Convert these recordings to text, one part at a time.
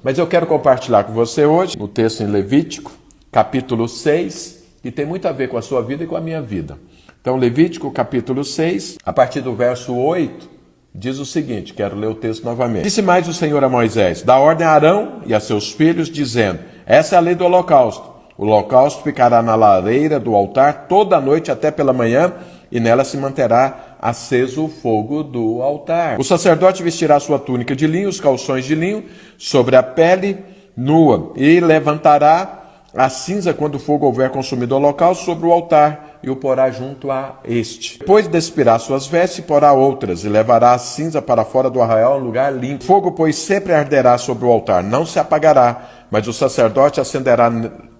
Mas eu quero compartilhar com você hoje o texto em Levítico, capítulo 6, que tem muito a ver com a sua vida e com a minha vida. Então, Levítico, capítulo 6, a partir do verso 8, diz o seguinte, quero ler o texto novamente. Disse mais o Senhor a Moisés: dá ordem a Arão e a seus filhos, dizendo: essa é a lei do holocausto. O holocausto ficará na lareira do altar toda a noite até pela manhã, e nela se manterá aceso o fogo do altar. O sacerdote vestirá sua túnica de linho, os calções de linho, sobre a pele nua, e levantará a cinza quando o fogo houver consumido o holocausto sobre o altar, e o porá junto a este. Depois despirá suas vestes, porá outras, e levará a cinza para fora do arraial, em lugar limpo. O fogo, pois, sempre arderá sobre o altar, não se apagará, mas o sacerdote acenderá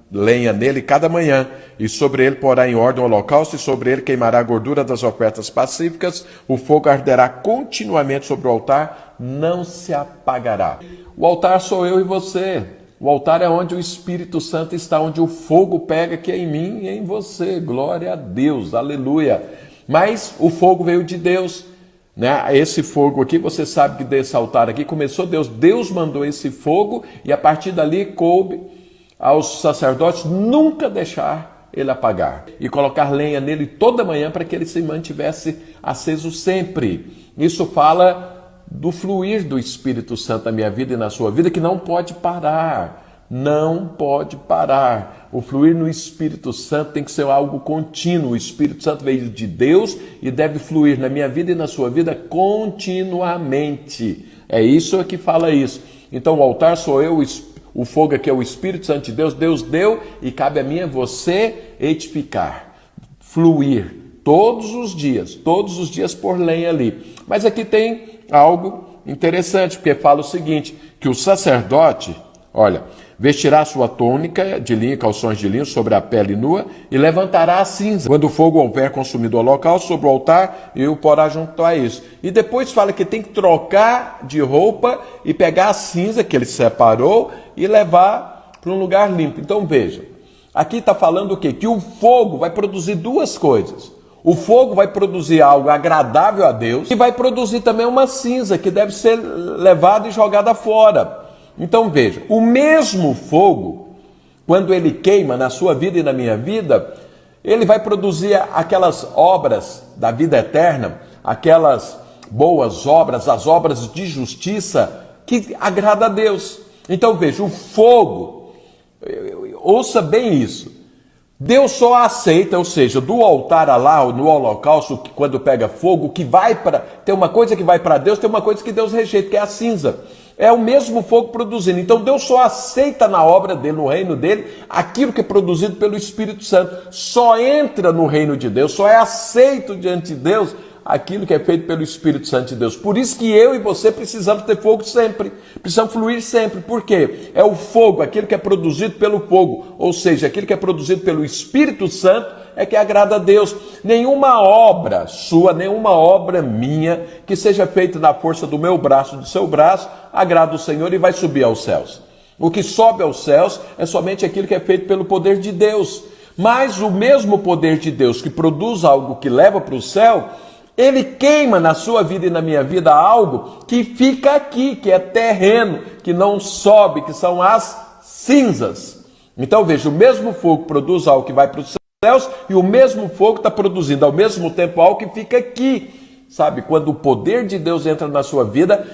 lenha nele cada manhã, e sobre ele porá em ordem o holocausto, e sobre ele queimará a gordura das ofertas pacíficas. O fogo arderá continuamente sobre o altar, não se apagará. O altar sou eu e você. O altar é onde o Espírito Santo está, onde o fogo pega, que é em mim e em você. Glória a Deus, aleluia. Mas o fogo veio de Deus, né? Esse fogo aqui, você sabe que desse altar aqui começou Deus. Deus mandou esse fogo, e a partir dali coube aos sacerdotes nunca deixar ele apagar, e colocar lenha nele toda manhã para que ele se mantivesse aceso sempre. Isso fala do fluir do Espírito Santo na minha vida e na sua vida, que não pode parar, não pode parar. O fluir no Espírito Santo tem que ser algo contínuo. O Espírito Santo veio de Deus e deve fluir na minha vida e na sua vida continuamente. É isso que fala isso. Então o altar sou eu, o fogo aqui é o Espírito Santo de Deus. Deus deu e cabe a mim e você edificar, fluir todos os dias por lenha ali. Mas aqui tem algo interessante, porque fala o seguinte, que o sacerdote, olha, vestirá sua túnica de linho e calções de linho sobre a pele nua, e levantará a cinza quando o fogo houver consumido o holocausto sobre o altar, e o porá junto a isso. E depois fala que tem que trocar de roupa e pegar a cinza que ele separou e levar para um lugar limpo. Então veja, aqui está falando o quê? Que o fogo vai produzir duas coisas. O fogo vai produzir algo agradável a Deus, e vai produzir também uma cinza que deve ser levada e jogada fora. Então veja, o mesmo fogo, quando ele queima na sua vida e na minha vida, ele vai produzir aquelas obras da vida eterna, aquelas boas obras, as obras de justiça que agrada a Deus. Então veja, o fogo, ouça bem isso, Deus só aceita, ou seja, do altar lá, no holocausto, quando pega fogo, que vai para, tem uma coisa que vai para Deus, tem uma coisa que Deus rejeita, que é a cinza. É o mesmo fogo produzindo. Então Deus só aceita na obra dele, no reino dele, aquilo que é produzido pelo Espírito Santo. Só entra no reino de Deus, só é aceito diante de Deus aquilo que é feito pelo Espírito Santo de Deus. Por isso que eu e você precisamos ter fogo sempre, precisamos fluir sempre. Por quê? É o fogo, aquilo que é produzido pelo fogo, ou seja, aquilo que é produzido pelo Espírito Santo é que agrada a Deus. Nenhuma obra sua, nenhuma obra minha, que seja feita na força do meu braço, do seu braço, agrada o Senhor e vai subir aos céus. O que sobe aos céus é somente aquilo que é feito pelo poder de Deus. Mas o mesmo poder de Deus que produz algo que leva para o céu, ele queima na sua vida e na minha vida algo que fica aqui, que é terreno, que não sobe, que são as cinzas. Então veja, o mesmo fogo produz algo que vai para os céus, e o mesmo fogo está produzindo ao mesmo tempo algo que fica aqui. Sabe, quando o poder de Deus entra na sua vida,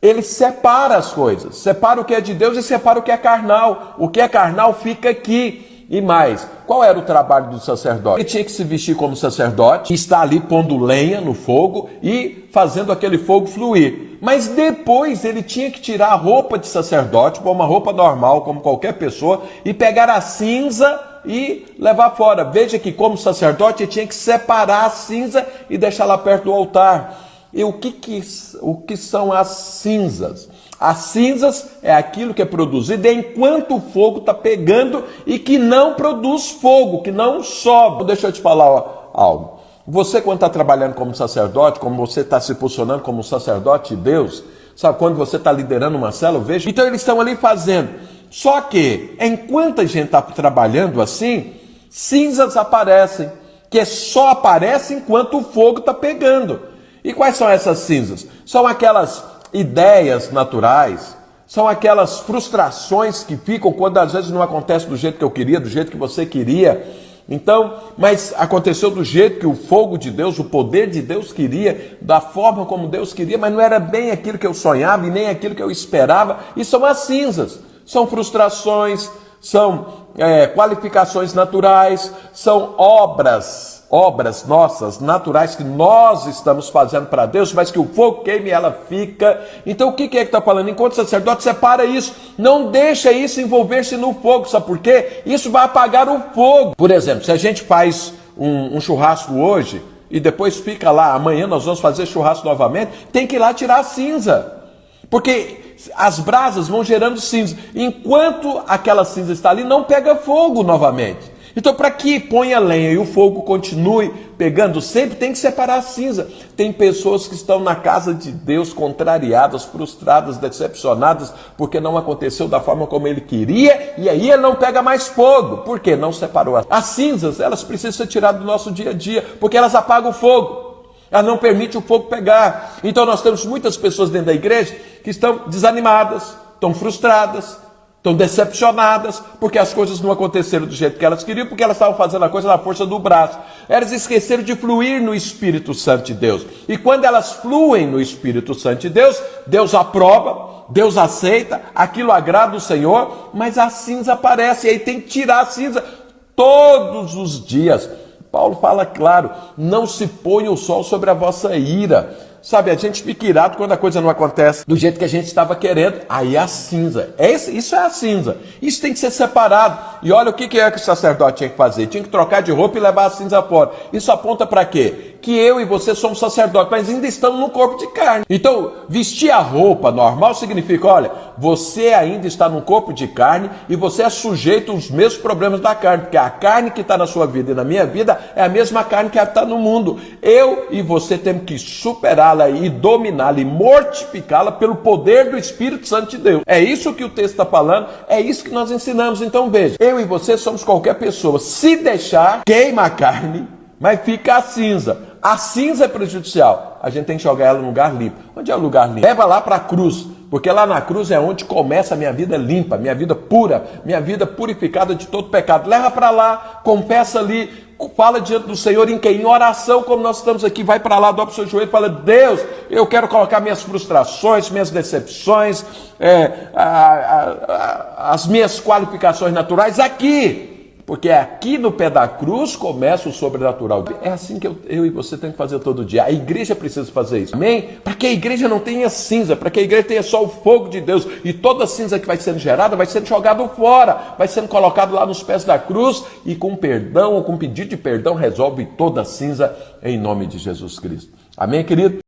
ele separa as coisas, separa o que é de Deus e separa o que é carnal. O que é carnal fica aqui. E mais, qual era o trabalho do sacerdote? Ele tinha que se vestir como sacerdote, estar ali pondo lenha no fogo e fazendo aquele fogo fluir. Mas depois ele tinha que tirar a roupa de sacerdote, pôr uma roupa normal, como qualquer pessoa, e pegar a cinza e levar fora. Veja que como sacerdote ele tinha que separar a cinza e deixar lá perto do altar. E o que são as cinzas? As cinzas é aquilo que é produzido enquanto o fogo está pegando e que não produz fogo, que não sobe. Deixa eu te falar algo. Você, quando está trabalhando como sacerdote, como você está se posicionando como sacerdote de Deus, sabe, quando você está liderando uma célula, veja, então eles estão ali fazendo. Só que, enquanto a gente está trabalhando assim, cinzas aparecem, que só aparecem enquanto o fogo está pegando. E quais são essas cinzas? São aquelas ideias naturais, São aquelas frustrações que ficam quando às vezes não acontece do jeito que eu queria, do jeito que você queria. Então, mas aconteceu do jeito que o fogo de Deus, o poder de Deus queria, da forma como Deus queria, mas não era bem aquilo que eu sonhava e nem aquilo que eu esperava. E são as cinzas, são frustrações, são qualificações naturais, são obras nossas, naturais, que nós estamos fazendo para Deus, mas que o fogo queima e ela fica. Então o que é que está falando? Enquanto sacerdote, separa isso, não deixa isso envolver-se no fogo, sabe por quê? Isso vai apagar o fogo. Por exemplo, se a gente faz um churrasco hoje, e depois fica lá, amanhã nós vamos fazer churrasco novamente, tem que ir lá tirar a cinza, porque as brasas vão gerando cinza, enquanto aquela cinza está ali, não pega fogo novamente. Então, para que ponha lenha e o fogo continue pegando sempre, tem que separar a cinza. Tem pessoas que estão na casa de Deus contrariadas, frustradas, decepcionadas, porque não aconteceu da forma como ele queria, e aí ele não pega mais fogo. Por quê? Não separou. As cinzas, elas precisam ser tiradas do nosso dia a dia, porque elas apagam o fogo. Ela não permite o fogo pegar. Então nós temos muitas pessoas dentro da igreja que estão desanimadas, estão frustradas, estão decepcionadas, porque as coisas não aconteceram do jeito que elas queriam, porque elas estavam fazendo a coisa na força do braço. Elas esqueceram de fluir no Espírito Santo de Deus. E quando elas fluem no Espírito Santo de Deus, Deus aprova, Deus aceita, aquilo agrada o Senhor, mas a cinza aparece, e aí tem que tirar a cinza todos os dias. Paulo fala claro, não se põe o sol sobre a vossa ira. Sabe, a gente fica irado quando a coisa não acontece do jeito que a gente estava querendo. Aí a cinza, isso é a cinza. Isso tem que ser separado. E olha o que o sacerdote tinha que fazer. Tinha que trocar de roupa e levar a cinza fora. Isso aponta para quê? Que eu e você somos sacerdotes, mas ainda estamos no corpo de carne. Então, vestir a roupa normal significa, olha, você ainda está no corpo de carne e você é sujeito aos mesmos problemas da carne, porque a carne que está na sua vida e na minha vida é a mesma carne que está no mundo. Eu e você temos que superá-la e dominá-la e mortificá-la pelo poder do Espírito Santo de Deus. É isso que o texto está falando, é isso que nós ensinamos. Então veja, eu e você somos qualquer pessoa. Se deixar, queima a carne, mas fica a cinza. A cinza é prejudicial. A gente tem que jogar ela no lugar limpo. Onde é o lugar limpo? Leva lá para a cruz, porque lá na cruz é onde começa a minha vida limpa, minha vida pura, minha vida purificada de todo pecado. Leva para lá, confessa ali, fala diante do Senhor em quem? Em oração, como nós estamos aqui, vai para lá, dobra o seu joelho e fala, Deus, eu quero colocar minhas frustrações, minhas decepções, as minhas qualificações naturais aqui. Porque aqui no pé da cruz começa o sobrenatural. É assim que eu e você tem que fazer todo dia. A igreja precisa fazer isso. Amém? Para que a igreja não tenha cinza, para que a igreja tenha só o fogo de Deus. E toda a cinza que vai sendo gerada vai sendo jogada fora. Vai sendo colocado lá nos pés da cruz. E com perdão ou com pedido de perdão resolve toda a cinza em nome de Jesus Cristo. Amém, querido?